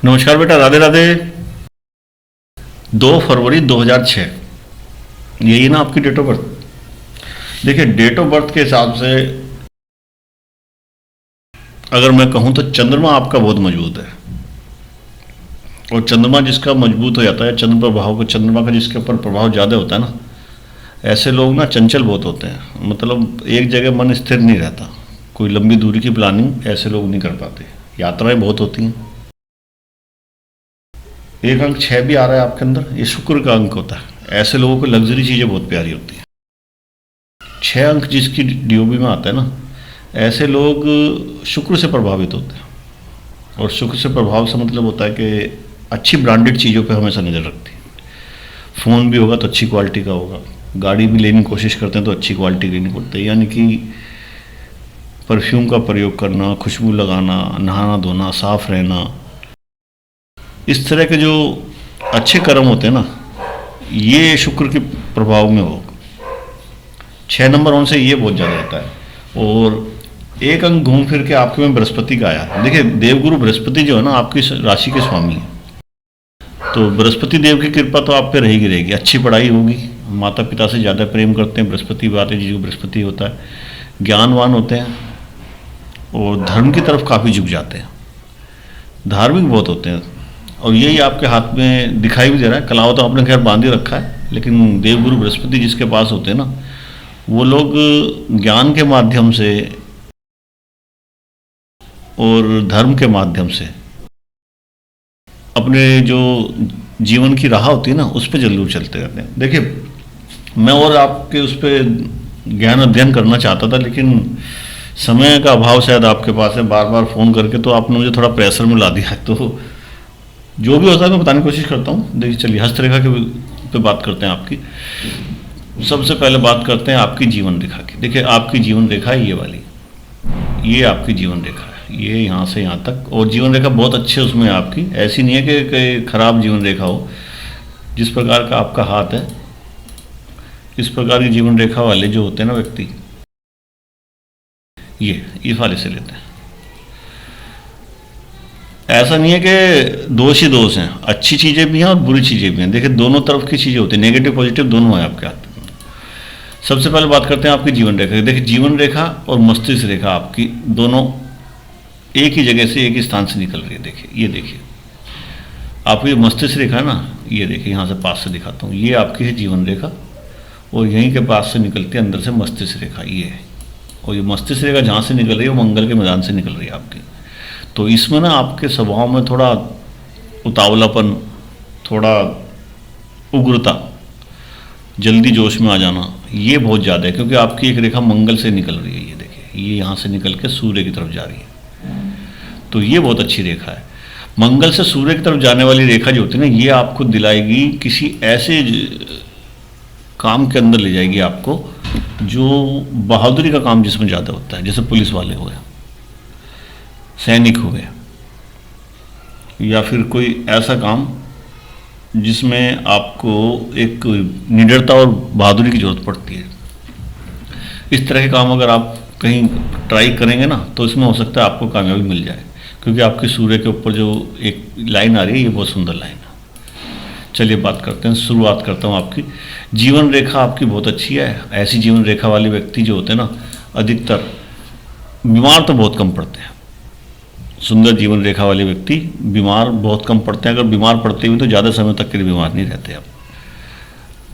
नमस्कार बेटा, राधे राधे। 2 फरवरी 2006, यही ना आपकी डेट ऑफ बर्थ। देखिए, डेट ऑफ बर्थ के हिसाब से अगर मैं कहूं तो चंद्रमा आपका बहुत मजबूत है। और चंद्रमा जिसका मजबूत हो जाता है, चंद्र प्रभाव को, चंद्रमा का जिसके ऊपर प्रभाव ज़्यादा होता है ना, ऐसे लोग ना चंचल बहुत होते हैं। मतलब एक जगह मन स्थिर नहीं रहता। कोई लंबी दूरी की प्लानिंग ऐसे लोग नहीं कर पाते। यात्राएं बहुत होती हैं। एक अंक 6 भी आ रहा है आपके अंदर, ये शुक्र का अंक होता है। ऐसे लोगों को लग्जरी चीज़ें बहुत प्यारी होती हैं। 6 अंक जिसकी डीओबी में आता है ना, ऐसे लोग शुक्र से प्रभावित होते हैं। और शुक्र से प्रभाव से मतलब होता है कि अच्छी ब्रांडेड चीज़ों पे हमेशा नज़र रखती है। फ़ोन भी होगा तो अच्छी क्वालिटी का होगा, गाड़ी भी लेने की कोशिश करते हैं तो अच्छी क्वालिटी लेनी पड़ती है। यानी कि परफ्यूम का प्रयोग करना, खुशबू लगाना, नहाना धोना, साफ रहना, इस तरह के जो अच्छे कर्म होते हैं ना, ये शुक्र के प्रभाव में हो। 6 नंबर होने से ये बहुत ज़्यादा रहता है। और एक अंक घूम फिर के आपके में बृहस्पति का आया। देखिए, देवगुरु बृहस्पति जो है ना, आपकी राशि के स्वामी है। तो बृहस्पति देव की कृपा तो आप पे रहेगी रहेगी। अच्छी पढ़ाई होगी, माता पिता से ज़्यादा प्रेम करते हैं। बृहस्पति बात है, जो बृहस्पति होता है, ज्ञानवान होते हैं और धर्म की तरफ काफ़ी झुक जाते हैं, धार्मिक बहुत होते हैं। और यही आपके हाथ में दिखाई भी दे रहा है। कलावा तो आपने खैर बांध ही रखा है, लेकिन देवगुरु बृहस्पति जिसके पास होते हैं ना, वो लोग ज्ञान के माध्यम से और धर्म के माध्यम से अपने जो जीवन की राह होती है ना, उस पर जरूर चलते रहते हैं। देखिए, मैं और आपके उस पर ज्ञान अध्ययन करना चाहता था, लेकिन समय का अभाव शायद आपके पास है। बार बार फ़ोन करके तो आपने मुझे थोड़ा प्रेशर में ला दिया है। तो जो भी होता है मैं बताने की कोशिश करता हूँ। देखिए, चलिए हस्तरेखा के पे बात करते हैं आपकी। सबसे पहले बात करते हैं आपकी जीवन रेखा की। देखिए, आपकी जीवन रेखा है ये वाली, ये आपकी जीवन रेखा है, ये यहाँ से यहाँ तक। और जीवन रेखा बहुत अच्छी है उसमें आपकी। ऐसी नहीं है कि खराब जीवन रेखा हो। जिस प्रकार का आपका हाथ है, इस प्रकार की जीवन रेखा वाले जो होते हैं ना व्यक्ति, ये इस वाले से लेते हैं। ऐसा नहीं है कि दोष ही दोष हैं, अच्छी चीज़ें भी हैं और बुरी चीज़ें भी हैं। देखिए, दोनों तरफ की चीज़ें होती हैं, नेगेटिव पॉजिटिव दोनों है आपके हाथ में। सबसे पहले बात करते हैं आपकी जीवन रेखा की। देखिए, जीवन रेखा और मस्तिष्क रेखा आपकी दोनों एक ही जगह से, एक ही स्थान से निकल रही है। देखिए, ये देखिए, आपकी मस्तिष्क रेखा है ना, ये देखिए, यहाँ से पास से दिखाता हूँ, ये आपकी है जीवन रेखा। और यहीं के पास से निकलती है अंदर से मस्तिष्क रेखा, ये है। और ये मस्तिष्क रेखा जहाँ से निकल रही है वो मंगल के मैदान से निकल रही है आपकी। तो इसमें ना आपके स्वभाव में थोड़ा उतावलापन, थोड़ा उग्रता, जल्दी जोश में आ जाना, ये बहुत ज़्यादा है। क्योंकि आपकी एक रेखा मंगल से निकल रही है, ये देखिए, ये यहाँ से निकल के सूर्य की तरफ जा रही है। तो ये बहुत अच्छी रेखा है। मंगल से सूर्य की तरफ जाने वाली रेखा जो होती है ना, ये आपको दिलाएगी किसी ऐसे काम के अंदर ले जाएगी आपको, जो बहादुरी का काम जिसमें ज़्यादा होता है। जैसे पुलिस वाले हो गए, सैनिक हो गए, या फिर कोई ऐसा काम जिसमें आपको एक निडरता और बहादुरी की जरूरत पड़ती है। इस तरह के काम अगर आप कहीं ट्राई करेंगे ना, तो इसमें हो सकता है आपको कामयाबी मिल जाए। क्योंकि आपके सूर्य के ऊपर जो एक लाइन आ रही है, ये बहुत सुंदर लाइन है। चलिए बात करते हैं, शुरुआत करता हूँ आपकी जीवन रेखा। आपकी बहुत अच्छी है। ऐसी जीवन रेखा वाले व्यक्ति जो होते हैं ना, अधिकतर बीमार तो बहुत कम पड़ते हैं। सुंदर जीवन रेखा वाले व्यक्ति बीमार बहुत कम पड़ते हैं। अगर बीमार पड़ते हुए तो ज़्यादा समय तक के लिए बीमार नहीं रहते। आप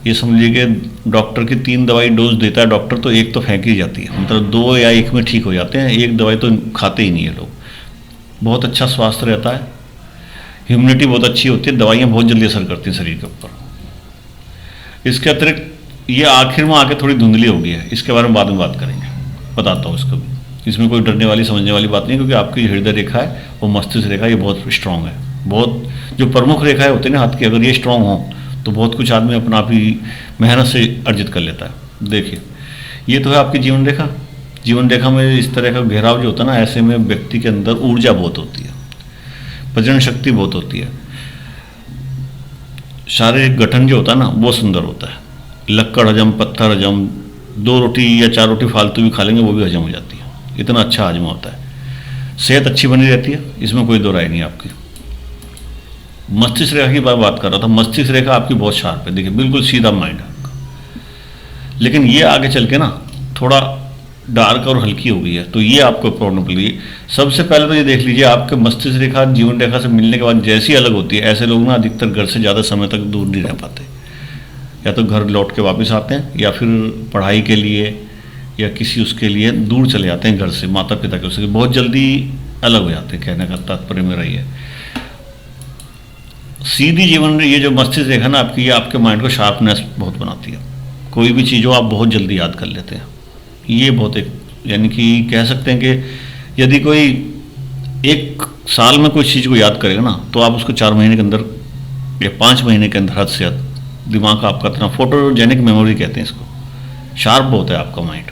ये समझिए कि डॉक्टर की 3 दवाई डोज देता है डॉक्टर, तो एक तो फेंक ही जाती है। मतलब 2 या 1 में ठीक हो जाते हैं, एक दवाई तो खाते ही नहीं है लोग। बहुत अच्छा स्वास्थ्य रहता है, इम्यूनिटी बहुत अच्छी होती है, दवाइयाँ बहुत जल्दी असर करती हैं शरीर के ऊपर। इसके अतिरिक्त ये आखिर में आके थोड़ी धुंधली हो गई है, इसके बारे में बाद में बात करेंगे, बताता हूँ इसको भी। इसमें कोई डरने वाली समझने वाली बात नहीं, क्योंकि आपकी हृदय रेखा है और मस्तिष्क रेखा, ये बहुत स्ट्रांग है। बहुत जो प्रमुख रेखाएं होती है ना हाथ की, अगर ये स्ट्रांग हो तो बहुत कुछ आदमी अपना आप ही मेहनत से अर्जित कर लेता है। देखिए, ये तो है आपकी जीवन रेखा। जीवन रेखा में इस तरह का घेराव जो होता है ना, ऐसे में व्यक्ति के अंदर ऊर्जा बहुत होती है, प्रजनन शक्ति बहुत होती है, शारीरिक गठन जो होता है ना वो सुंदर होता है। लक्कड़ हजम, पत्थर हजम, 2 रोटी या 4 रोटी फालतू भी खा लेंगे वो भी हजम हो जाती है। इतना अच्छा हाजमा होता है। सेहत अच्छी बनी रहती है, इसमें कोई दो राय नहीं आपकी। मस्तिष्क रेखा की बात कर रहा था। मस्तिष्क रेखा आपकी बहुत शार्प है, देखिए बिल्कुल सीधा माइंड है आपका। लेकिन ये आगे चल के ना थोड़ा डार्क और हल्की हो गई है, तो ये आपको प्रॉब्लम पड़ गई। सबसे पहले तो ये देख लीजिए, आपके मस्तिष्क रेखा जीवन रेखा से मिलने के बाद जैसी अलग होती है, ऐसे लोग ना अधिकतर घर से ज़्यादा समय तक दूर नहीं रह पाते। या तो घर लौट के वापस आते हैं, या फिर पढ़ाई के लिए या किसी उसके लिए दूर चले जाते हैं घर से, माता पिता के उसके बहुत जल्दी अलग हो जाते हैं। कहने का तात्पर्य मेरा ये है, सीधी जीवन ये जो मस्तिष्क रेखा ना आपकी, ये आपके माइंड को शार्पनेस बहुत बनाती है। कोई भी चीज़ हो आप बहुत जल्दी याद कर लेते हैं। ये बहुत एक, यानी कि कह सकते हैं कि यदि कोई एक साल में कोई चीज़ को याद करेगा ना, तो आप उसको 4 महीने के अंदर या 5 महीने के अंदर हद से हद दिमाग का आपका इतना, फोटोजेनिक मेमोरी कहते हैं इसको, शार्प बहुत है आपका माइंड।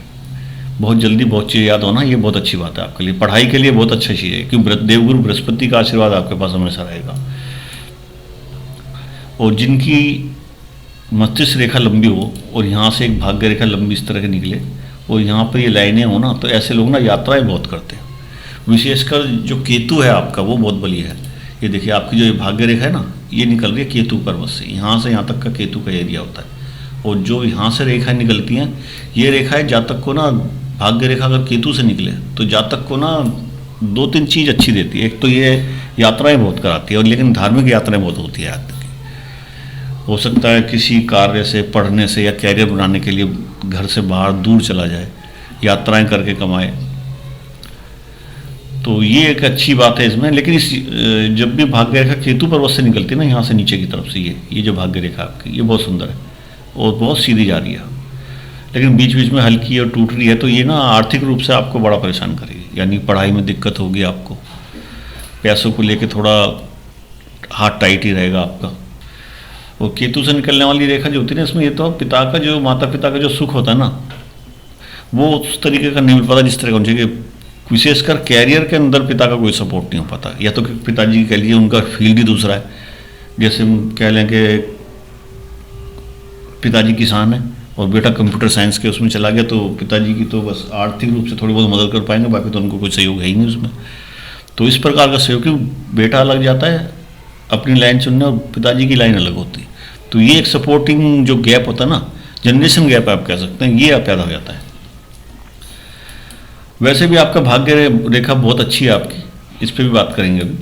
बहुत जल्दी बहुत चीज़ याद होना, ये बहुत अच्छी बात है आपके लिए, पढ़ाई के लिए बहुत अच्छी चीज़ है, क्योंकि देवगुरु बृहस्पति का आशीर्वाद आपके पास हमेशा रहेगा। और जिनकी मस्तिष्क रेखा लंबी हो और यहाँ से एक भाग्य रेखा लंबी इस तरह के निकले और यहाँ पर ये लाइनें हो ना, तो ऐसे लोग ना यात्राएं बहुत करते हैं। विशेषकर जो केतु है आपका, वो बहुत बली है। ये देखिए आपकी जो ये भाग्य रेखा है ना, ये निकल रही है केतु पर्वत से, यहाँ से यहाँ तक का केतु का एरिया होता है। और जो यहाँ से रेखाएं निकलती हैं, ये रेखाएं जातक को ना, भाग्य रेखा अगर केतु से निकले तो जातक को ना 2-3 चीज़ अच्छी देती है। एक तो ये यात्राएं बहुत कराती है, और लेकिन धार्मिक यात्राएं बहुत होती है जातक की। हो सकता है किसी कार्य से, पढ़ने से या कैरियर बनाने के लिए घर से बाहर दूर चला जाए, यात्राएं करके कमाए, तो ये एक अच्छी बात है इसमें। लेकिन इस जब भी भाग्य रेखा केतु पर्वत से निकलती है ना, यहाँ से नीचे की तरफ से, ये जो भाग्य रेखा आपकी, ये बहुत सुंदर है और बहुत सीधी जा रही है, लेकिन बीच बीच में हल्की और टूट रही है, तो ये ना आर्थिक रूप से आपको बड़ा परेशान करेगी। यानी पढ़ाई में दिक्कत होगी आपको, पैसों को लेके थोड़ा हाथ टाइट ही रहेगा आपका। और केतु से निकलने वाली रेखा जो होती है ना, इसमें ये तो पिता का जो, माता पिता का जो सुख होता है ना, वो उस तरीके का नहीं मिल पाता जिस तरह का होना चाहिए। विशेषकर कैरियर के अंदर पिता का कोई सपोर्ट नहीं हो पाता, या तो पिताजी कह लीजिए उनका फील्ड ही दूसरा है। जैसे हम कह लें कि पिताजी किसान है और बेटा कंप्यूटर साइंस के उसमें चला गया, तो पिताजी की तो बस आर्थिक रूप से थोड़ी बहुत मदद कर पाएंगे, बाकी तो उनको कोई सहयोग है ही नहीं उसमें। तो इस प्रकार का सहयोग, कि बेटा अलग जाता है अपनी लाइन चुनने और पिताजी की लाइन अलग होती है, तो ये एक सपोर्टिंग जो गैप होता है ना, जनरेशन गैप आप कह सकते हैं, ये पैदा हो जाता है। वैसे भी आपका भाग्य रेखा बहुत अच्छी है आपकी, इस पर भी बात करेंगे अभी।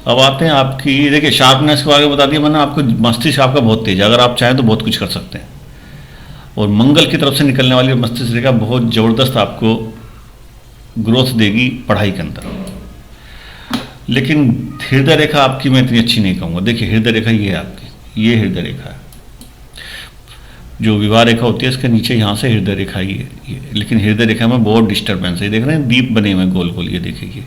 अब आते हैं आपकी, देखिए शार्पनेस के आगे बता दिया मैंने आपको, मस्तिष्क आपका बहुत तेज है, अगर आप चाहें तो बहुत कुछ कर सकते हैं। और मंगल की तरफ से निकलने वाली मस्तिष्क रेखा बहुत ज़बरदस्त आपको ग्रोथ देगी पढ़ाई के अंदर। लेकिन हृदय रेखा आपकी मैं इतनी अच्छी नहीं कहूँगा। देखिए हृदय रेखा ये है आपकी, ये हृदय रेखा है, जो विवाह रेखा होती है इसके नीचे यहाँ से हृदय रेखा ये। लेकिन हृदय रेखा में बहुत डिस्टर्बेंस है, देख रहे हैं दीप बने हुए गोल गोल, ये देखिए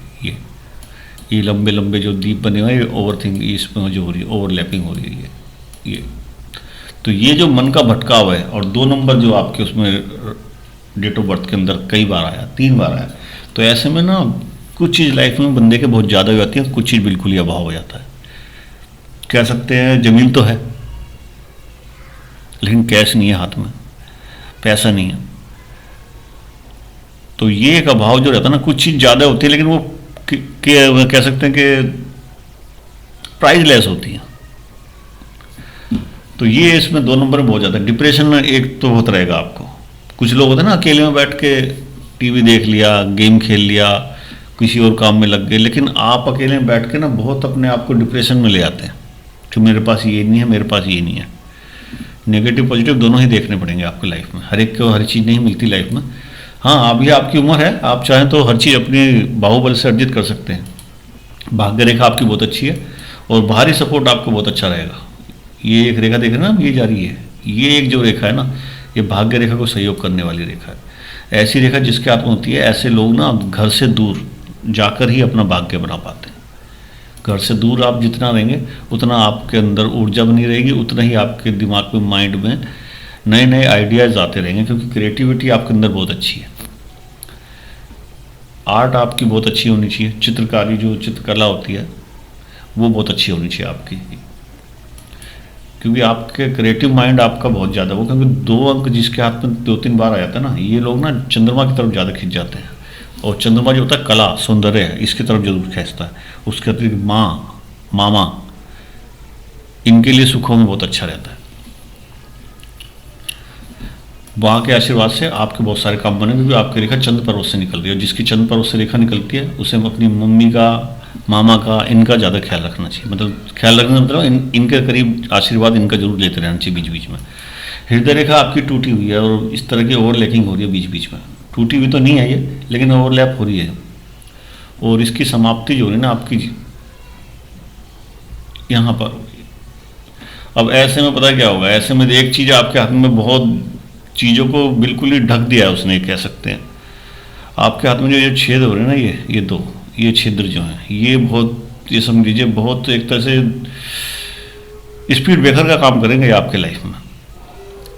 ये लंबे लंबे जो दीप बने हुए हैं, ओवर थिंक इसमें जो हो रही है, ओवरलैपिंग हो रही है ये। तो ये जो मन का भटकाव है, और 2 नंबर जो आपके उसमें डेट ऑफ बर्थ के अंदर कई बार आया, 3 बार आया, तो ऐसे में ना कुछ चीज़ लाइफ में बंदे के बहुत ज़्यादा हो जाती है, कुछ चीज़ बिल्कुल ही अभाव हो जाता है। कह सकते हैं जमीन तो है लेकिन कैश नहीं है हाथ में, पैसा नहीं है, तो ये एक अभाव जो रहता है ना, कुछ चीज़ ज़्यादा होती है लेकिन वो कह सकते हैं कि प्राइसलेस होती है। तो ये इसमें 2 नंबर में बहुत ज़्यादा डिप्रेशन एक तो होता रहेगा आपको। कुछ लोग होते हैं ना अकेले में बैठ के टीवी देख लिया, गेम खेल लिया, किसी और काम में लग गए, लेकिन आप अकेले में बैठ के ना बहुत अपने आप को डिप्रेशन में ले आते हैं कि मेरे पास ये नहीं है, मेरे पास ये नहीं है। नेगेटिव पॉजिटिव दोनों ही देखने पड़ेंगे आपकी लाइफ में, हर एक को हर चीज़ नहीं मिलती लाइफ में। हाँ अभी आपकी उम्र है, आप चाहें तो हर चीज़ अपने बाहुबल से अर्जित कर सकते हैं। भाग्य रेखा आपकी बहुत अच्छी है और बाहरी सपोर्ट आपको बहुत अच्छा रहेगा। ये एक रेखा देख रहे हैं ना, ये जा रही है, ये एक जो रेखा है ना, ये भाग्य रेखा को सहयोग करने वाली रेखा है। ऐसी रेखा जिसके हाथ में होती है, ऐसे लोग ना घर से दूर जाकर ही अपना भाग्य बना पाते हैं। घर से दूर आप जितना रहेंगे उतना आपके अंदर ऊर्जा बनी रहेगी, उतना ही आपके दिमाग में, माइंड में नए नए आइडियाज़ आते रहेंगे, क्योंकि क्रिएटिविटी आपके अंदर बहुत अच्छी है। आर्ट आपकी बहुत अच्छी होनी चाहिए, चित्रकारी जो चित्रकला होती है वो बहुत अच्छी होनी चाहिए आपकी, क्योंकि आपके क्रिएटिव माइंड आपका बहुत ज़्यादा वो, क्योंकि 2 अंक जिसके हाथ में 2-3 बार आ जाता है ना, ये लोग ना चंद्रमा की तरफ ज़्यादा खिंच जाते हैं। और चंद्रमा जो होता है कला, सौंदर्य है, इसकी तरफ जरूर खींचता है। उसके अतिरिक्त माँ, मामा, इनके लिए सुखों में बहुत अच्छा रहता है। वहाँ के आशीर्वाद से आपके बहुत सारे काम बने, क्योंकि आपकी रेखा चंद्र पर्वत से निकल रही है, और जिसकी चंद्र पर्वत से रेखा निकलती है उसे अपनी मम्मी का, मामा का, इनका ज़्यादा ख्याल रखना चाहिए। मतलब ख्याल रखना मतलब इनके करीब आशीर्वाद इनका जरूर लेते रहना चाहिए बीच बीच में। हृदय रेखा आपकी टूटी हुई है और इस तरह की ओवरलैपिंग हो रही है बीच बीच में। टूटी हुई तो नहीं है ये, लेकिन ओवरलैप हो रही है, और इसकी समाप्ति जो हो रही है ना आपकी यहाँ पर होगी। अब ऐसे में पता क्या होगा, ऐसे में एक चीज़ आपके हाथ में बहुत चीज़ों को बिल्कुल ही ढक दिया है उसने, कह सकते हैं। आपके हाथ में जो ये छेद हो रहे हैं ना, ये दो ये छिद्र जो हैं, ये बहुत, ये समझ लीजिए बहुत एक तरह से स्पीड ब्रेकर का काम करेंगे आपके लाइफ में।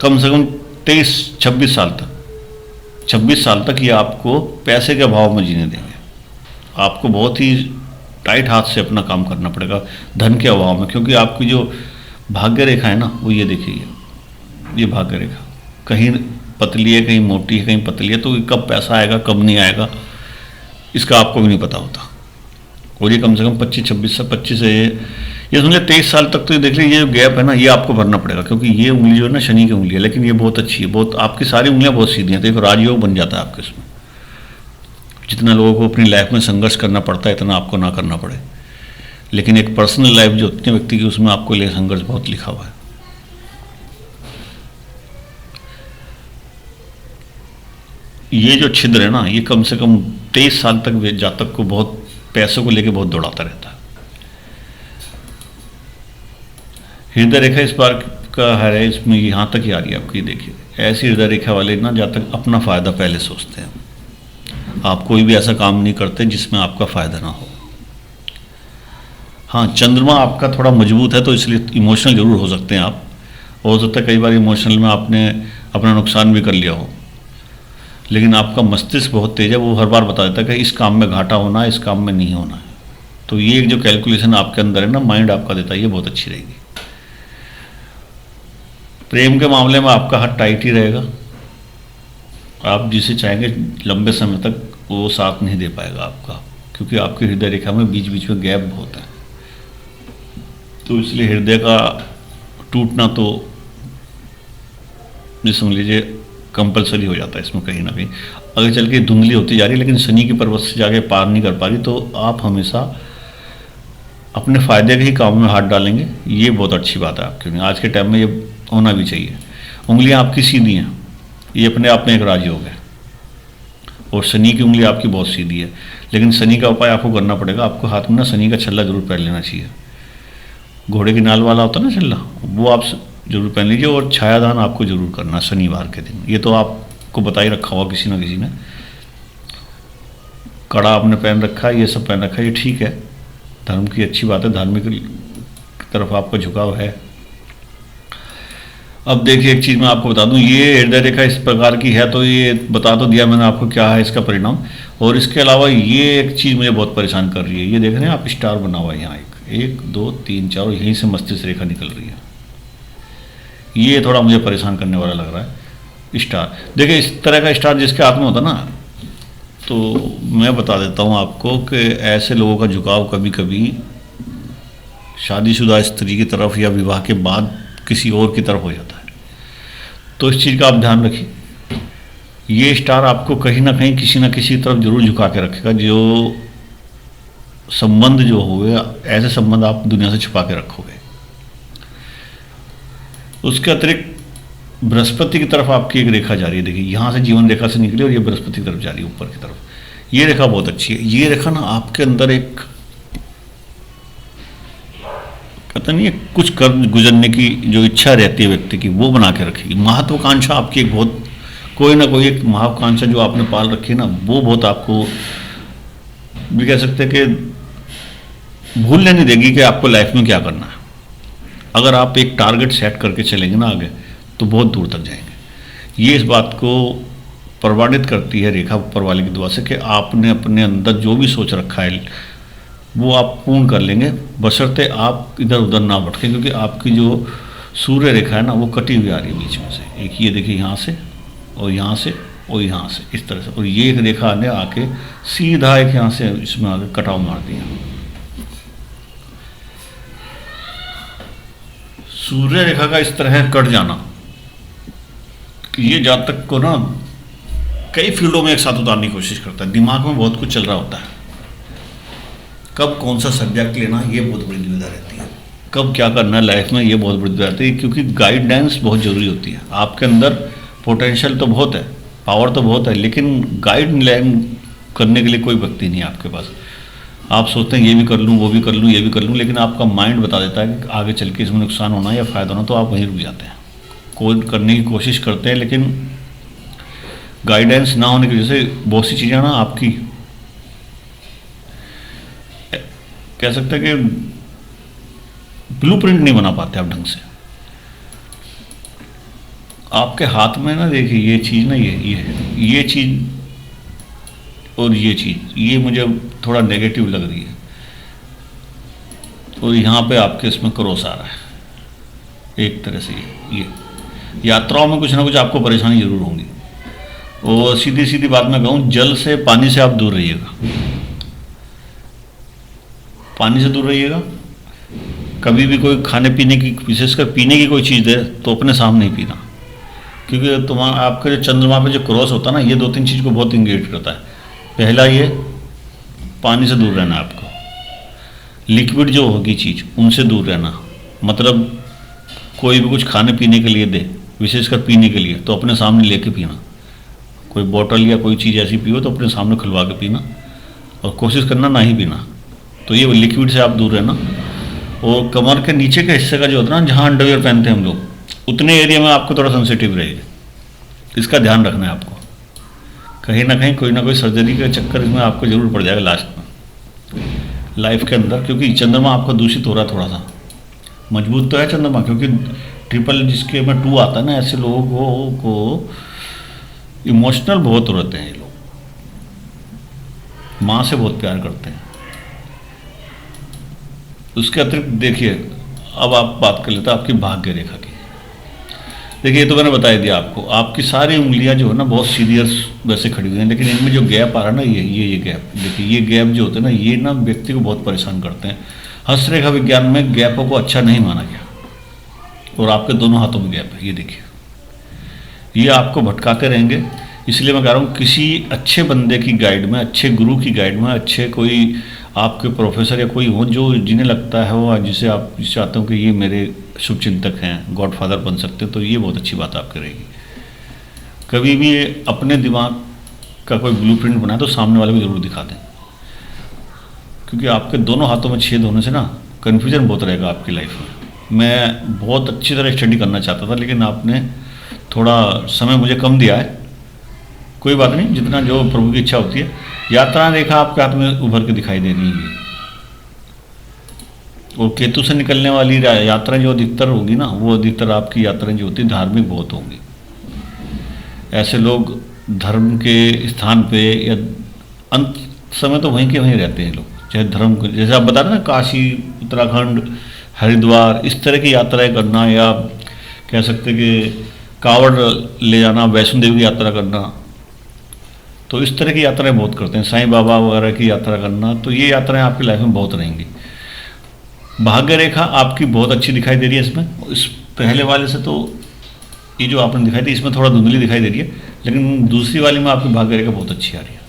कम से कम 23-26 साल तक, 26 साल तक ये आपको पैसे के अभाव में जीने देंगे। आपको बहुत ही टाइट हाथ से अपना काम करना पड़ेगा धन के अभाव में, क्योंकि आपकी जो भाग्य रेखा है ना, वो ये देखिए, ये भाग्य रेखा कहीं पतली है, कहीं मोटी है, कहीं पतली है, तो कब पैसा आएगा कब नहीं आएगा इसका आपको भी नहीं पता होता। और ये कम से कम 25 से ये समझे 23 साल तक तो ये देख लीजिए, ये जो गैप है ना, ये आपको भरना पड़ेगा, क्योंकि ये उंगली जो है ना शनि की उंगली है, लेकिन ये बहुत अच्छी है, बहुत आपकी सारी उंगलियां बहुत सीधी हैं, तो एक राजयोग बन जाता है आपके इसमें। जितना लोगों को अपनी लाइफ में संघर्ष करना पड़ता है, इतना आपको ना करना पड़े, लेकिन एक पर्सनल लाइफ जो होती है व्यक्ति की, उसमें आपको लिए संघर्ष बहुत लिखा हुआ है। ये जो छिद्र है ना, ये कम से कम 23 साल तक जातक को बहुत पैसों को लेके बहुत दौड़ाता रहता है। हृदय रेखा इस बार का है, इसमें यहाँ तक ही आ रही है आपकी। देखिए ऐसी हृदय रेखा वाले ना जातक अपना फ़ायदा पहले सोचते हैं। आप कोई भी ऐसा काम नहीं करते जिसमें आपका फ़ायदा ना हो। हाँ, चंद्रमा आपका थोड़ा मजबूत है, तो इसलिए इमोशनल जरूर हो सकते हैं आप। हो सकता है कई बार इमोशनल में आपने अपना नुकसान भी कर लिया हो, लेकिन आपका मस्तिष्क बहुत तेज है, वो हर बार बता देता है कि इस काम में घाटा होना है, इस काम में नहीं होना है। तो ये जो कैलकुलेशन आपके अंदर है ना, माइंड आपका देता है, ये बहुत अच्छी रहेगी। प्रेम के मामले में आपका हाथ टाइट ही रहेगा। आप जिसे चाहेंगे लंबे समय तक वो साथ नहीं दे पाएगा आपका, क्योंकि आपकी हृदय रेखा में बीच बीच में गैप बहुत है। तो इसलिए हृदय का टूटना तो ये समझ लीजिए कंपलसरी हो जाता है इसमें कहीं ना कहीं। अगर चल के धुंधली होती जा रही है, लेकिन शनि की पर्वत से जाके पार नहीं कर पा रही, तो आप हमेशा अपने फ़ायदे के ही काम में हाथ डालेंगे। ये बहुत अच्छी बात है आपके लिए। आज के टाइम में ये होना भी चाहिए। उंगलियां आपकी सीधी हैं, ये अपने आप में एक राजयोग है, और शनि की उंगली आपकी बहुत सीधी है। लेकिन शनि का उपाय आपको करना पड़ेगा। आपको हाथ में ना शनि का छल्ला जरूर पहन लेना चाहिए। घोड़े की नाल वाला होता है ना छल्ला, वो आप जरूर पहन लीजिए। और छायादान आपको जरूर करना शनिवार के दिन। ये तो आपको बता ही रखा होगा किसी ना किसी ने। कड़ा आपने पहन रखा है, ये सब पहन रखा है, ये ठीक है, धर्म की अच्छी बात है, धार्मिक की तरफ आपका झुकाव है। अब देखिए एक चीज़ मैं आपको बता दूं, ये हृदय रेखा इस प्रकार की है, तो ये बता तो दिया मैंने आपको क्या है इसका परिणाम। और इसके अलावा ये एक चीज़ मुझे बहुत परेशान कर रही है। ये देख रहे हैं आप, स्टार बना हुआ है यहाँ, 1 2 3 4, यहीं से मस्तिष्क रेखा निकल रही है। ये थोड़ा मुझे परेशान करने वाला लग रहा है स्टार। देखिए इस तरह का स्टार जिसके हाथ में होता ना, तो मैं बता देता हूँ आपको कि ऐसे लोगों का झुकाव कभी कभी शादीशुदा स्त्री की तरफ या विवाह के बाद किसी और की तरफ हो जाता है। तो इस चीज़ का आप ध्यान रखिए। ये स्टार आपको कहीं ना कहीं किसी ना किसी तरफ जरूर झुका के रखेगा। जो संबंध जो हुए, ऐसे संबंध आप दुनिया से छुपा के रखोगे। उसके अतिरिक्त बृहस्पति की तरफ आपकी एक रेखा जा रही है। देखिए यहाँ से जीवन रेखा से निकली और ये बृहस्पति की तरफ जा रही है, ऊपर की तरफ। ये रेखा बहुत अच्छी है। ये रेखा ना आपके अंदर एक कहते नहीं, कुछ कर गुजरने की जो इच्छा रहती है व्यक्ति की, वो बना के रखेगी। महत्वाकांक्षा आपकी एक बहुत, कोई ना कोई एक महत्वाकांक्षा जो आपने पाल रखी है ना, वो बहुत आपको भी कह सकते हैं कि भूलने नहीं देगी कि आपको लाइफ में क्या करना है। अगर आप एक टारगेट सेट करके चलेंगे ना आगे, तो बहुत दूर तक जाएंगे। ये इस बात को प्रमाणित करती है रेखा ऊपर वाले की दुआ से कि आपने अपने अंदर जो भी सोच रखा है वो आप पूर्ण कर लेंगे, बशर्ते आप इधर उधर ना भटकें। क्योंकि आपकी जो सूर्य रेखा है ना, वो कटी हुई आ रही है बीच में से। एक ये देखिए यहाँ से और यहाँ से और यहाँ से, इस तरह से। और ये एक रेखा ने आके सीधा एक यहाँ से इसमें आगे कटाव मार दिया। सूर्य रेखा का इस तरह कट जाना, ये जातक को ना कई फील्डों में एक साथ उतारने की कोशिश करता है। दिमाग में बहुत कुछ चल रहा होता है, कब कौन सा सब्जेक्ट लेना ये बहुत बड़ी दुविधा रहती है, कब क्या करना है लाइफ में ये बहुत बड़ी दुविधा रहती है, क्योंकि गाइडेंस बहुत ज़रूरी होती है। आपके अंदर पोटेंशियल तो बहुत है, पावर तो बहुत है, लेकिन गाइड लाइन करने के लिए कोई व्यक्ति नहीं है आपके पास। आप सोचते हैं ये भी कर लूँ, वो भी कर लूँ, ये भी कर लूँ, लेकिन आपका माइंड बता देता है कि आगे चल के इसमें नुकसान होना या फ़ायदा होना, तो आप वहीं रुक जाते हैं। कोई करने की कोशिश करते हैं, लेकिन गाइडेंस ना होने की वजह से बहुत सी चीज़ें ना आपकी कह सकते हैं कि ब्लूप्रिंट नहीं बना पाते आप ढंग से। आपके हाथ में ना देखिए ये चीज़ ना, ये चीज़ और ये चीज़, ये मुझे थोड़ा नेगेटिव लग रही है, और यहाँ पे आपके इसमें क्रॉस आ रहा है एक तरह से। ये यात्राओं में कुछ ना कुछ आपको परेशानी जरूर होगी। और सीधी सीधी बात मैं कहूँ, जल से पानी से आप दूर रहिएगा, पानी से दूर रहिएगा। कभी भी कोई खाने पीने की, विशेषकर पीने की कोई चीज़ दे तो अपने सामने ही पीना, क्योंकि तुम्हारा आपके जो चंद्रमा पे जो क्रॉस होता है ना, ये दो तीन चीज़ को बहुत इंगेज करता है। पहला ये पानी से दूर रहना है आपको, लिक्विड जो होगी चीज़ उनसे दूर रहना, मतलब कोई भी कुछ खाने पीने के लिए दे, विशेषकर पीने के लिए, तो अपने सामने लेके पीना। कोई बोतल या कोई चीज़ ऐसी पियो तो अपने सामने खुलवा के पीना, और कोशिश करना ना ही पीना। तो ये लिक्विड से आप दूर रहना। और कमर के नीचे के हिस्से का जो होता है ना, जहाँ अंडरवियर पहनते हैं हम लोग, उतने एरिया में आपको थोड़ा सेंसिटिव रहेगा, इसका ध्यान रखना है आपको। कहीं ना कहीं कोई ना कोई सर्जरी के चक्कर इसमें आपको जरूर पड़ जाएगा लास्ट में लाइफ के अंदर, क्योंकि चंद्रमा आपका दूषित हो रहा है थोड़ा सा। मजबूत तो है चंद्रमा, क्योंकि ट्रिपल जिसके में 2 आता है ना, ऐसे लोगों को इमोशनल बहुत रहते हैं ये लोग, माँ से बहुत प्यार करते हैं। उसके अतिरिक्त देखिए, अब आप बात कर लेते हैं आपकी भाग्य रेखा की। देखिए, ये तो मैंने बता ही दिया आपको, आपकी सारी उंगलियां जो है ना बहुत सीरियस वैसे खड़ी हुई हैं, लेकिन इनमें जो गैप आ रहा है ना, ये गैप देखिए, ये गैप जो होते हैं ना, ये ना व्यक्ति को बहुत परेशान करते हैं। हस्तरेखा विज्ञान में गैपों को अच्छा नहीं माना गया, और आपके दोनों हाथों में गैप है, ये देखिए, ये आपको भटकाते रहेंगे। इसलिए मैं कह रहा हूँ, किसी अच्छे बंदे की गाइड में, अच्छे गुरु की गाइड में, अच्छे कोई आपके प्रोफेसर या कोई हो जो जिन्हें लगता है वो, जिसे आप चाहते हो कि ये मेरे शुभ चिंतक हैं, गॉडफादर बन सकते हैं, तो ये बहुत अच्छी बात आपकी रहेगी। कभी भी अपने दिमाग का कोई ब्लूप्रिंट बनाए तो सामने वाले को जरूर दिखा दें, क्योंकि आपके दोनों हाथों में छेद होने से ना कन्फ्यूजन बहुत रहेगा आपकी लाइफ में। मैं बहुत अच्छी तरह स्टडी करना चाहता था, लेकिन आपने थोड़ा समय मुझे कम दिया है। कोई बात नहीं, जितना जो प्रभु की इच्छा होती है। यात्रा रेखा आपके हाथ में उभर के दिखाई दे रही है, और केतु से निकलने वाली यात्रा जो अधिकतर होगी ना, वो अधिकतर आपकी यात्राएं जो होती धार्मिक बहुत होंगी। ऐसे लोग धर्म के स्थान पे या अंत समय तो वहीं के वहीं रहते हैं लोग, चाहे धर्म को, जैसे आप बता रहे ना, काशी, उत्तराखंड, हरिद्वार, इस तरह की यात्राएं करना, या कह सकते कि कावड़ ले जाना, वैष्णो देवी की यात्रा करना, तो इस तरह की यात्राएं बहुत करते हैं। साईं बाबा वगैरह की यात्रा करना, तो ये यात्राएं आपकी लाइफ में बहुत रहेंगी। भाग्य रेखा आपकी बहुत अच्छी दिखाई दे रही है इसमें। इस पहले वाले से तो ये जो आपने दिखाई थी, इसमें थोड़ा धुंधली दिखाई दे रही है, लेकिन दूसरी वाली में आपकी भाग्य रेखा बहुत अच्छी आ रही है।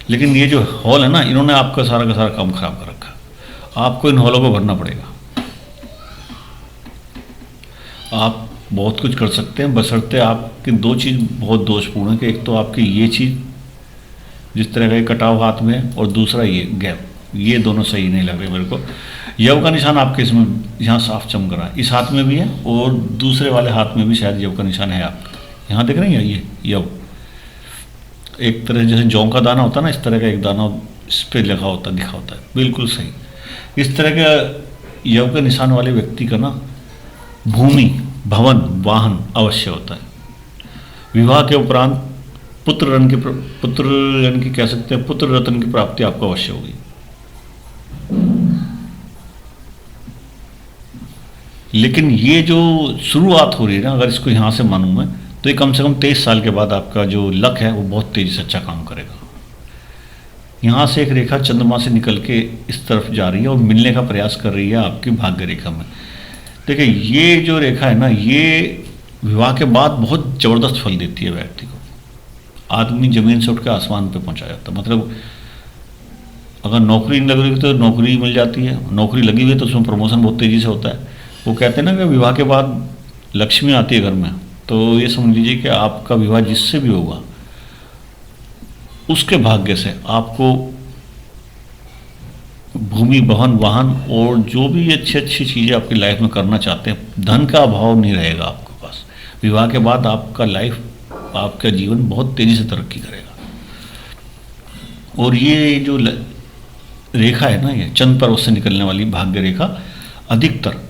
लेकिन ये जो हॉल है ना, इन्होंने आपका सारा का सारा काम खराब कर रखा है। आपको इन हॉलों को भरना पड़ेगा। आप बहुत कुछ कर सकते हैं, बशर्ते आपकी 2 चीज़ बहुत दोषपूर्ण है कि एक तो आपकी ये चीज़ जिस तरह का कटाव हाथ में है, और दूसरा ये गैप, ये दोनों सही नहीं लग रहे मेरे को। यव का निशान आपके इसमें यहाँ साफ चमक रहा है, इस हाथ में भी है और दूसरे वाले हाथ में भी शायद यव का निशान है आपका। यहाँ देख रहे हैं, ये यव एक तरह जैसे जौ का दाना होता है ना, इस तरह का एक दाना इस पर लिखा होता है, दिखा होता है, बिल्कुल सही। इस तरह का यव के निशान वाले व्यक्ति का ना भूमि, भवन, वाहन अवश्य होता है। विवाह के उपरांत पुत्र रत्न की कह सकते हैं, पुत्र रत्न की प्राप्ति आपको अवश्य होगी। लेकिन ये जो शुरुआत हो रही है ना, अगर इसको यहाँ से मानूं मैं, तो ये कम से कम 23 साल के बाद आपका जो लक है वो बहुत तेजी से अच्छा काम करेगा। यहाँ से एक रेखा चंद्रमा से निकल के इस तरफ जा रही है और मिलने का प्रयास कर रही है आपकी भाग्य रेखा में। देखिए ये जो रेखा है ना, ये विवाह के बाद बहुत जबरदस्त फल देती है व्यक्ति को। आदमी जमीन से उठ के आसमान पे पहुंचा जाता है। मतलब अगर नौकरी नहीं लग रही तो नौकरी मिल जाती है, नौकरी लगी हुई है तो उसमें प्रमोशन बहुत तेज़ी से होता है। वो कहते हैं ना कि विवाह के बाद लक्ष्मी आती है घर में, तो ये समझ लीजिए कि आपका विवाह जिससे भी होगा उसके भाग्य से आपको भूमि, भवन, वाहन और जो भी अच्छी अच्छी चीज़ें आपकी लाइफ में करना चाहते हैं, धन का अभाव नहीं रहेगा आपके पास। विवाह के बाद आपका लाइफ, आपका जीवन बहुत तेज़ी से तरक्की करेगा। और ये जो रेखा है ना, ये चंद्र पर्वत से निकलने वाली भाग्य रेखा अधिकतर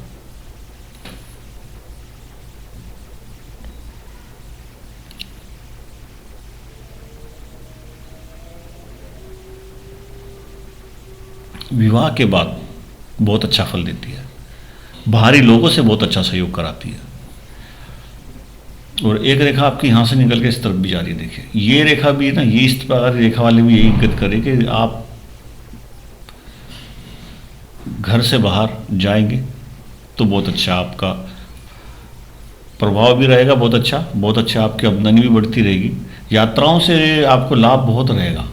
विवाह के बाद बहुत अच्छा फल देती है, बाहरी लोगों से बहुत अच्छा सहयोग कराती है। और एक रेखा आपकी यहाँ से निकल के इस तरफ भी जा रही है। देखिए ये रेखा भी ना, ये इस प्रकार रेखा वाले भी यही गत करें कि आप घर से बाहर जाएंगे तो बहुत अच्छा आपका प्रभाव भी रहेगा, बहुत अच्छा आपकी आमदनी भी बढ़ती रहेगी, यात्राओं से आपको लाभ बहुत रहेगा।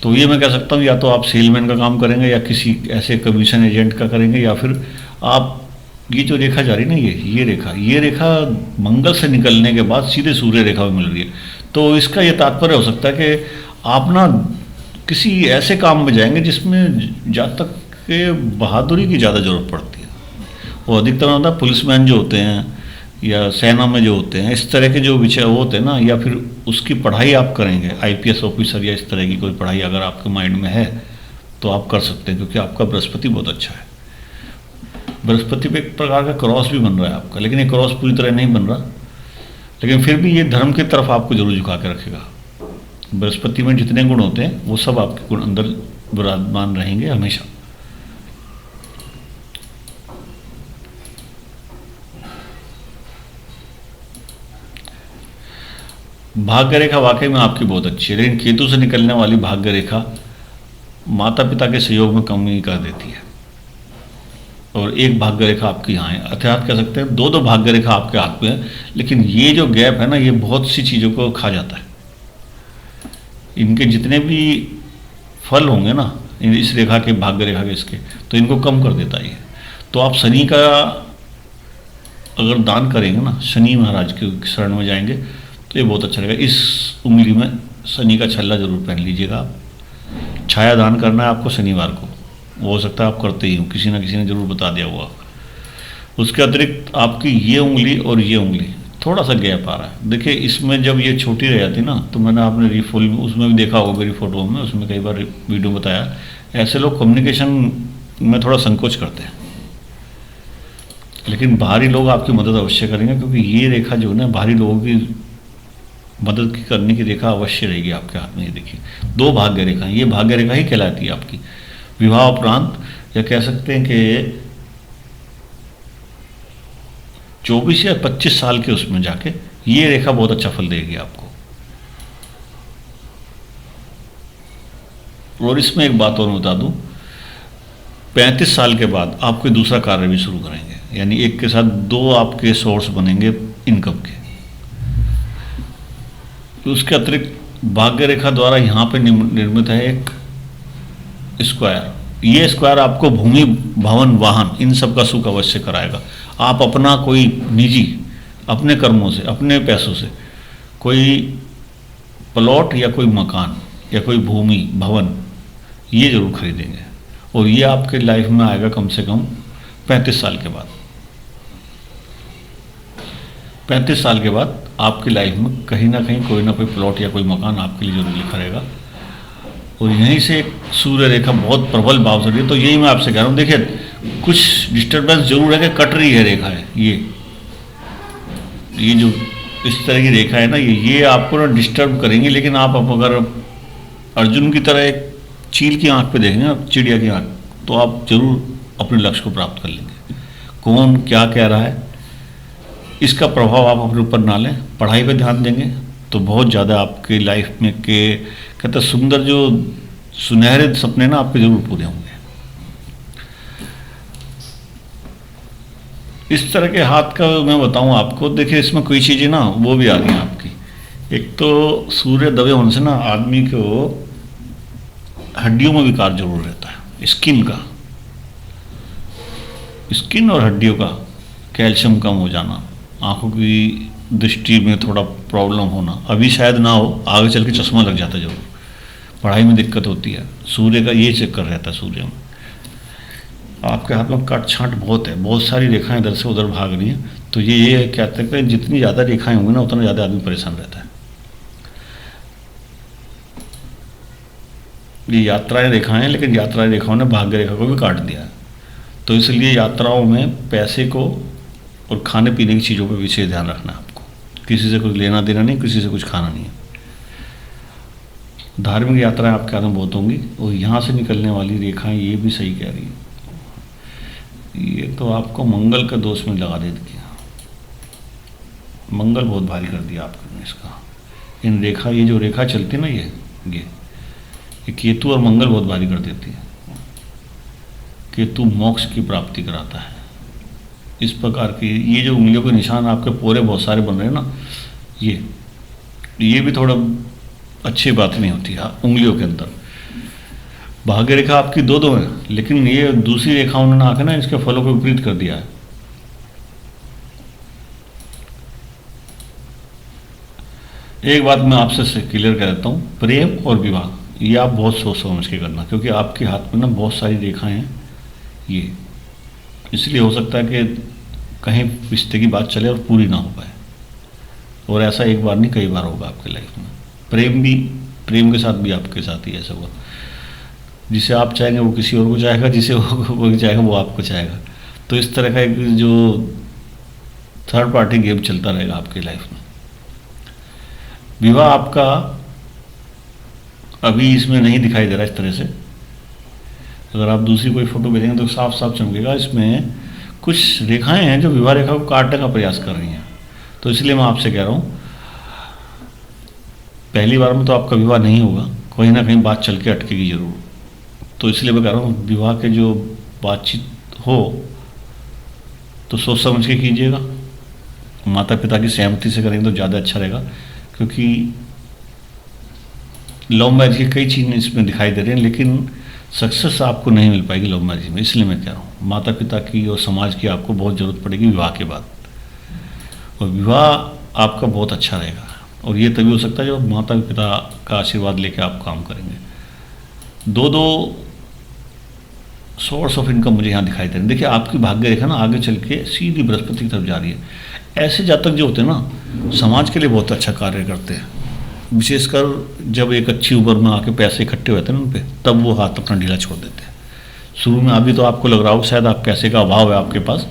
तो ये मैं कह सकता हूँ, या तो आप सेलमैन का काम करेंगे या किसी ऐसे कमीशन एजेंट का करेंगे, या फिर आप ये जो रेखा जा रही है ना, ये रेखा मंगल से निकलने के बाद सीधे सूर्य रेखा में मिल रही है। तो इसका ये तात्पर्य हो सकता है कि आप ना किसी ऐसे काम में जाएंगे जिसमें जातक के बहादुरी की ज़्यादा ज़रूरत पड़ती है। वो अधिकतर होता है पुलिसमैन जो होते हैं या सेना में जो होते हैं, इस तरह के जो विषय होते हैं ना, या फिर उसकी पढ़ाई आप करेंगे, आईपीएस ऑफिसर या इस तरह की कोई पढ़ाई अगर आपके माइंड में है तो आप कर सकते हैं, क्योंकि आपका बृहस्पति बहुत अच्छा है। बृहस्पति पे एक प्रकार का क्रॉस भी बन रहा है आपका, लेकिन ये क्रॉस पूरी तरह नहीं बन रहा, लेकिन फिर भी ये धर्म की तरफ आपको जरूर झुका के रखेगा। बृहस्पति में जितने गुण होते हैं वो सब आपके गुण अंदर विराजमान रहेंगे हमेशा। भाग्य रेखा वाकई में आपकी बहुत अच्छी है, लेकिन केतु से निकलने वाली भाग्य रेखा माता पिता के सहयोग में कमी कर देती है। और एक भाग्य रेखा आपकी यहाँ है, अर्थात कह सकते हैं दो भाग्य रेखा आपके हाथ में है, लेकिन ये जो गैप है ना, ये बहुत सी चीज़ों को खा जाता है। इनके जितने भी फल होंगे ना इस रेखा के, भाग्य रेखा के, इसके तो इनको कम कर देता है ये। तो आप शनि का अगर दान करेंगे ना, शनि महाराज के शरण में जाएंगे तो ये बहुत अच्छा रहेगा। इस उंगली में शनि का छल्ला जरूर पहन लीजिएगा आप। छाया दान करना है आपको शनिवार को, वो हो सकता है आप करते ही हो, किसी ना किसी ने जरूर बता दिया हुआ। उसके अतिरिक्त आपकी ये उंगली और ये उंगली थोड़ा सा गैप आ रहा है। देखिए इसमें जब ये छोटी रह जाती ना, तो मैंने आपने रिफुल उसमें भी देखा होगा, मेरी फोटो में, उसमें कई बार वीडियो बताया, ऐसे लोग कम्युनिकेशन में थोड़ा संकोच करते हैं, लेकिन बाहरी लोग आपकी मदद अवश्य करेंगे, क्योंकि ये रेखा जो है ना, बाहरी लोगों की मदद की करने की रेखा अवश्य रहेगी आपके हाथ में। ये देखिए दो भाग्य रेखा, ये भाग्य रेखा ही कहलाती है आपकी। विवाह उपरांत, या कह सकते हैं कि 24 या 25 साल के उसमें जाके ये रेखा बहुत अच्छा फल देगी आपको। और इसमें एक बात और बता दूं, 35 साल के बाद आप कोई दूसरा कार्य भी शुरू करेंगे, यानी एक के साथ दो आपके सोर्स बनेंगे इनकम के। उसके अतिरिक्त भाग्य रेखा द्वारा यहाँ पे निर्मित है एक स्क्वायर। ये स्क्वायर आपको भूमि, भवन, वाहन इन सब का सुख अवश्य कराएगा। आप अपना कोई निजी, अपने कर्मों से, अपने पैसों से कोई प्लॉट या कोई मकान या कोई भूमि, भवन ये जरूर खरीदेंगे, और ये आपके लाइफ में आएगा कम से कम 35 साल के बाद। 35 साल के बाद आपकी लाइफ में कहीं ना कहीं कोई ना कोई प्लॉट या कोई मकान आपके लिए जरूर लिखा रहेगा। और यहीं से एक सूर्य रेखा बहुत प्रबल भाव से रही है। तो यही मैं आपसे कह रहा हूँ, देखिए कुछ डिस्टर्बेंस जरूर है कि कट रही है रेखा है, ये जो इस तरह की रेखा है ना, ये आपको ना डिस्टर्ब करेंगी, लेकिन आप अगर अर्जुन की तरह एक चील की आंख पे देखेंगे, चिड़िया की आंख, तो आप जरूर अपने लक्ष्य को प्राप्त कर लेंगे। कौन क्या कह रहा है इसका प्रभाव आप अपने ऊपर ना लें, पढ़ाई पे ध्यान देंगे तो बहुत ज़्यादा आपकी लाइफ में के कहते सुंदर जो सुनहरे सपने ना आपके जरूर पूरे होंगे। इस तरह के हाथ का मैं बताऊं आपको, देखिए इसमें कोई चीज़ें ना वो भी आ रही हैं आपकी। एक तो सूर्य दबे होने से ना आदमी को हड्डियों में विकार जरूर रहता है, स्किन का, स्किन और हड्डियों का कैल्शियम कम हो जाना, आंखों की दृष्टि में थोड़ा प्रॉब्लम होना, अभी शायद ना हो, आगे चल के चश्मा लग जाता है जरूर, पढ़ाई में दिक्कत होती है, सूर्य का ये चक्कर रहता है। सूर्य में आपके हाथ में काट छांट बहुत है, बहुत सारी रेखाएं इधर से उधर भाग रही हैं, तो ये कहते हैं कि जितनी ज़्यादा रेखाएं होंगी ना उतना ज़्यादा आदमी परेशान रहता है। ये यात्राएं रेखाएं, लेकिन यात्राएं रेखाओं ने भाग्य रेखा को भी काट दिया है, तो इसलिए यात्राओं में पैसे को और खाने पीने की चीज़ों पर विशेष ध्यान रखना है आपको। किसी से कुछ लेना देना नहीं, किसी से कुछ खाना नहीं है। धार्मिक यात्राएं आपके हाथ में बहुत होंगी, और यहाँ से निकलने वाली रेखाएं ये भी सही कह रही है, ये तो आपको मंगल का दोष में लगा दे दिया, मंगल बहुत भारी कर दिया आपने इसका। इन रेखा, ये जो रेखा चलती है ना, ये केतु और मंगल बहुत भारी कर देती है। केतु मोक्ष की प्राप्ति कराता है। इस प्रकार की ये जो उंगलियों के निशान आपके पोरे बहुत सारे बन रहे हैं ना, ये भी थोड़ा अच्छी बात नहीं होती है उंगलियों के अंदर। भाग्य रेखा आपकी दो है, लेकिन ये दूसरी रेखा उन्होंने आकर ना इसके फलों को विपरीत कर दिया है। एक बात मैं आपसे क्लियर कर देता हूँ, प्रेम और विवाह ये आप बहुत सोच समझ के करना, क्योंकि आपके हाथ में ना बहुत सारी रेखाएं हैं, ये इसलिए हो सकता है कि कहीं रिश्ते की बात चले और पूरी ना हो पाए, और ऐसा एक बार नहीं कई बार होगा आपके लाइफ में। प्रेम के साथ भी आपके साथ ही ऐसा होगा, जिसे आप चाहेंगे वो किसी और को चाहेगा, जिसे वो चाहेगा वो आपको चाहेगा, तो इस तरह का एक जो थर्ड पार्टी गेम चलता रहेगा आपकी लाइफ में। विवाह आपका अभी इसमें नहीं दिखाई दे रहा इस तरह से, अगर आप दूसरी कोई फोटो भेजेंगे तो साफ साफ चमकेगा। इसमें कुछ रेखाएं हैं जो विवाह रेखा को काटने का प्रयास कर रही हैं, तो इसलिए मैं आपसे कह रहा हूँ पहली बार में तो आपका विवाह नहीं होगा, कहीं ना कहीं बात चल के अटकेगी जरूर, तो इसलिए मैं कह रहा हूँ विवाह के जो बातचीत हो तो सोच समझ के कीजिएगा, माता पिता की सहमति से करेंगे तो ज़्यादा अच्छा रहेगा, क्योंकि लव मैरिज की कई चीज़ें इसमें दिखाई दे रही हैं, लेकिन सक्सेस आपको नहीं मिल पाएगी लव मैरिज में। इसलिए मैं कह रहा हूँ माता पिता की और समाज की आपको बहुत ज़रूरत पड़ेगी विवाह के बाद, और विवाह आपका बहुत अच्छा रहेगा, और ये तभी हो सकता है जब माता पिता का आशीर्वाद लेकर आप काम करेंगे। दो सोर्स ऑफ इनकम मुझे यहाँ दिखाई दे रहे हैं। देखिए आपकी भाग्य रेखा ना आगे चल के सीधी बृहस्पति की तरफ जा रही है। ऐसे जातक जो होते हैं ना समाज के लिए बहुत अच्छा कार्य करते हैं, विशेषकर जब एक अच्छी उम्र में आके पैसे इकट्ठे होते हैं ना उन पे, तब वो हाथ अपना ढीला छोड़ देते हैं। शुरू में अभी तो आपको लग रहा हो शायद आप पैसे का अभाव है आपके पास,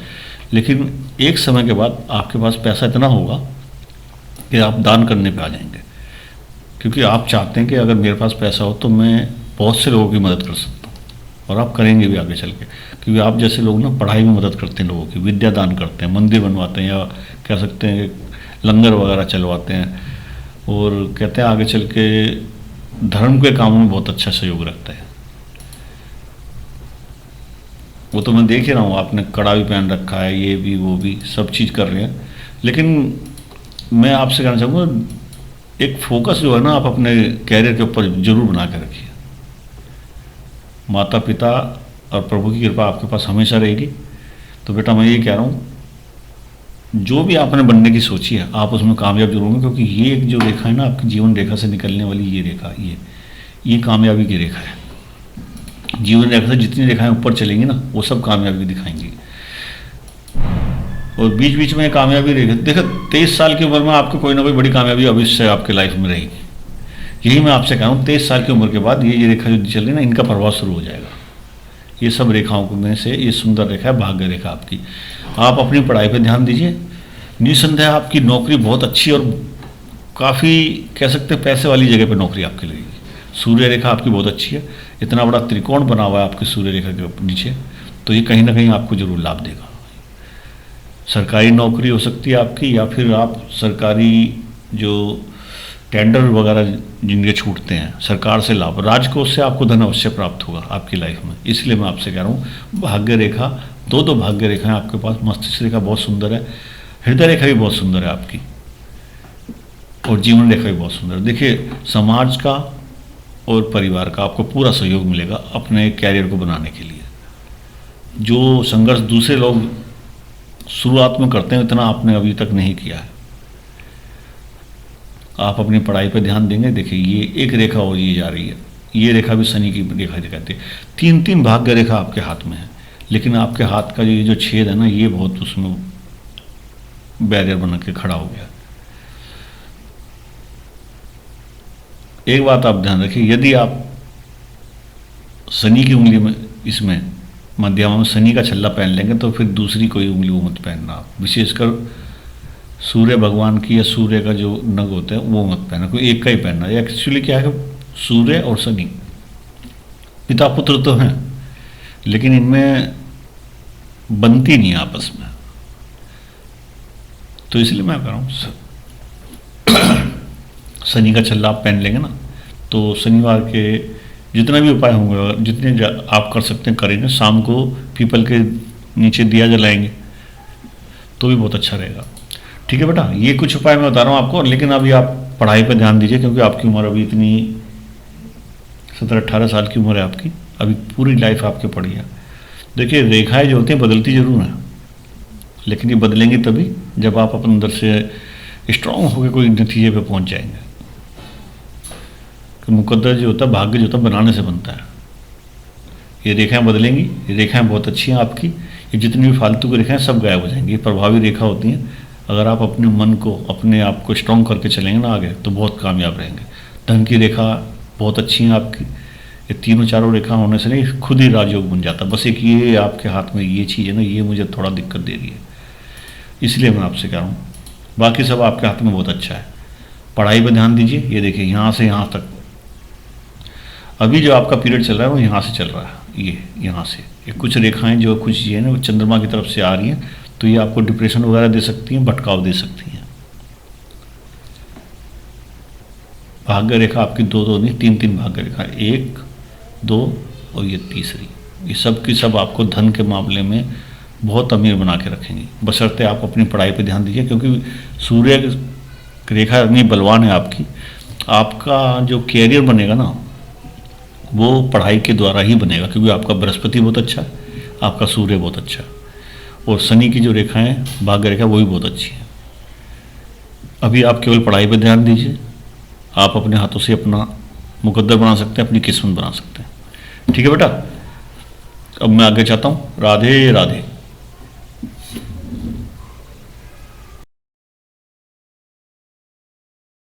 लेकिन एक समय के बाद आपके पास पैसा इतना होगा कि आप दान करने पे आ जाएंगे, क्योंकि आप चाहते हैं कि अगर मेरे पास पैसा हो तो मैं बहुत से लोगों की मदद कर सकता हूँ, और आप करेंगे भी आगे चल के, क्योंकि आप जैसे लोग ना पढ़ाई में मदद करते हैं लोगों की, विद्या दान करते हैं, मंदिर बनवाते हैं, या कह सकते हैं लंगर वगैरह चलवाते हैं, और कहते हैं आगे चल के धर्म के कामों में बहुत अच्छा सहयोग रखता है। वो तो मैं देख ही रहा हूँ, आपने कड़ा भी पहन रखा है, ये भी वो भी सब चीज़ कर रहे हैं, लेकिन मैं आपसे कहना चाहूँगा एक फोकस जो है ना आप अपने कैरियर के ऊपर जरूर बना के रखिए। माता पिता और प्रभु की कृपा आपके पास हमेशा रहेगी। तो बेटा मैं ये कह रहा हूँ जो भी आपने बनने की सोची है आप उसमें कामयाब जरूर होंगे, क्योंकि ये एक जो रेखा है ना आपकी जीवन रेखा से निकलने वाली ये रेखा, ये कामयाबी की रेखा है। जीवन रेखा से जितनी रेखाएं ऊपर चलेंगी ना वो सब कामयाबी दिखाएंगी, और बीच बीच में कामयाबी रहेगी। देखो 23 साल की उम्र में आपको कोई ना कोई बड़ी कामयाबी अवश्य आपके लाइफ में रहेगी। यही मैं आपसे कह रहा हूँ 23 साल की उम्र के बाद ये रेखा जो चल रही है ना इनका प्रभाव शुरू हो जाएगा। ये सब रेखाओं में से ये सुंदर रेखा है भाग्य रेखा आपकी। आप अपनी पढ़ाई पर ध्यान दीजिए, निसंदेह आपकी नौकरी बहुत अच्छी और काफ़ी कह सकते हैं पैसे वाली जगह पर नौकरी आपकी लगेगी। सूर्य रेखा आपकी बहुत अच्छी है, इतना बड़ा त्रिकोण बना हुआ है आपकी सूर्य रेखा के नीचे, तो ये कहीं ना कहीं आपको जरूर लाभ देगा। सरकारी नौकरी हो सकती है आपकी, या फिर आप सरकारी जो टेंडर वगैरह जिनके छूटते हैं सरकार से लाभ, राजकोष से आपको धन अवश्य प्राप्त होगा आपकी लाइफ में। इसलिए मैं आपसे कह रहा हूँ भाग्य रेखा दो दो भाग्य रेखाएं आपके पास। मस्तिष्क रेखा बहुत सुंदर है, हृदय रेखा भी बहुत सुंदर है आपकी, और जीवन रेखा भी बहुत सुंदर है। देखिए, समाज का और परिवार का आपको पूरा सहयोग मिलेगा अपने कैरियर को बनाने के लिए। जो संघर्ष दूसरे लोग शुरुआत में करते हैं, इतना आपने अभी तक नहीं किया है। आप अपनी पढ़ाई पर ध्यान देंगे। देखिए, ये एक रेखा और ये जा रही है, ये रेखा भी शनि की रेखा दिखाती है। तीन तीन भाग्य रेखा आपके हाथ में है, लेकिन आपके हाथ का ये जो छेद है ना, ये बहुत उसमें बैरियर बन के खड़ा हो गया। एक बात आप ध्यान रखिए, यदि आप शनि की उंगली में, इसमें मध्यमा में शनि का छल्ला पहन लेंगे तो फिर दूसरी कोई उंगली वो मत पहनना आप। विशेषकर सूर्य भगवान की या सूर्य का जो नग होता है वो मत पहनना, कोई एक का ही पहनना। एक्चुअली क्या है, सूर्य और शनि पिता पुत्र तो हैं, लेकिन इनमें बनती नहीं आपस में, तो इसलिए मैं कह रहा हूँ शनि का छल्ला आप पहन लेंगे ना, तो शनिवार के जितना भी उपाय होंगे, जितने आप कर सकते हैं करेंगे। शाम को पीपल के नीचे दिया जलाएंगे तो भी बहुत अच्छा रहेगा। ठीक है बेटा, ये कुछ उपाय मैं बता रहा हूँ आपको, लेकिन अभी आप पढ़ाई पर ध्यान दीजिए, क्योंकि आपकी उम्र अभी इतनी 17-18 साल की उम्र है आपकी, अभी पूरी लाइफ आपके पड़ी है। देखिए, रेखाएं जो होती हैं बदलती जरूर हैं, लेकिन ये बदलेंगी तभी जब आप अपने अंदर से स्ट्रांग होकर कोई नतीजे पे पहुंच जाएंगे। कि मुकद्दर जो होता है, भाग्य जो होता है, बनाने से बनता है। ये रेखाएं बदलेंगी, ये रेखाएं बहुत अच्छी हैं आपकी। ये जितनी भी फालतू की रेखाएं सब गायब हो जाएंगी, ये प्रभावी रेखा होती हैं। अगर आप अपने मन को, अपने आप को स्ट्रांग करके चलेंगे ना आगे, तो बहुत कामयाब रहेंगे। धन की रेखा बहुत अच्छी है आपकी। ये तीनों चारों रेखा होने से नहीं, खुद ही राजयोग बन जाता। बस एक ये आपके हाथ में ये चीज़ है ना, ये मुझे थोड़ा दिक्कत दे रही है, इसलिए मैं आपसे कह रहा हूँ। बाकी सब आपके हाथ में बहुत अच्छा है। पढ़ाई पर ध्यान दीजिए। ये देखिए, यहाँ से यहाँ तक अभी जो आपका पीरियड चल रहा है वो यहाँ से चल रहा है। ये यहाँ से ये कुछ रेखाएं जो कुछ चीज़ें ना वो चंद्रमा की तरफ से आ रही हैं, तो ये आपको डिप्रेशन वगैरह दे सकती हैं, भटकाव दे सकती हैं। भाग्य रेखा आपकी दो दो नहीं, तीन तीन भाग्य रेखा, 1, 2 और ये तीसरी, ये सब की सब आपको धन के मामले में बहुत अमीर बना के रखेंगी, बशर्ते आप अपनी पढ़ाई पे ध्यान दीजिए। क्योंकि सूर्य रेखा इतनी बलवान है आपकी, आपका जो कैरियर बनेगा ना वो पढ़ाई के द्वारा ही बनेगा, क्योंकि आपका बृहस्पति बहुत अच्छा है, आपका सूर्य बहुत अच्छा है, और शनि की जो रेखा है भाग्य रेखा वो भी बहुत अच्छी है। अभी आप केवल पढ़ाई पर ध्यान दीजिए, आप अपने हाथों से अपना मुकद्दर बना सकते हैं, अपनी किस्मत बना सकते हैं। ठीक है बेटा, अब मैं आगे चाहता हूँ। राधे राधे।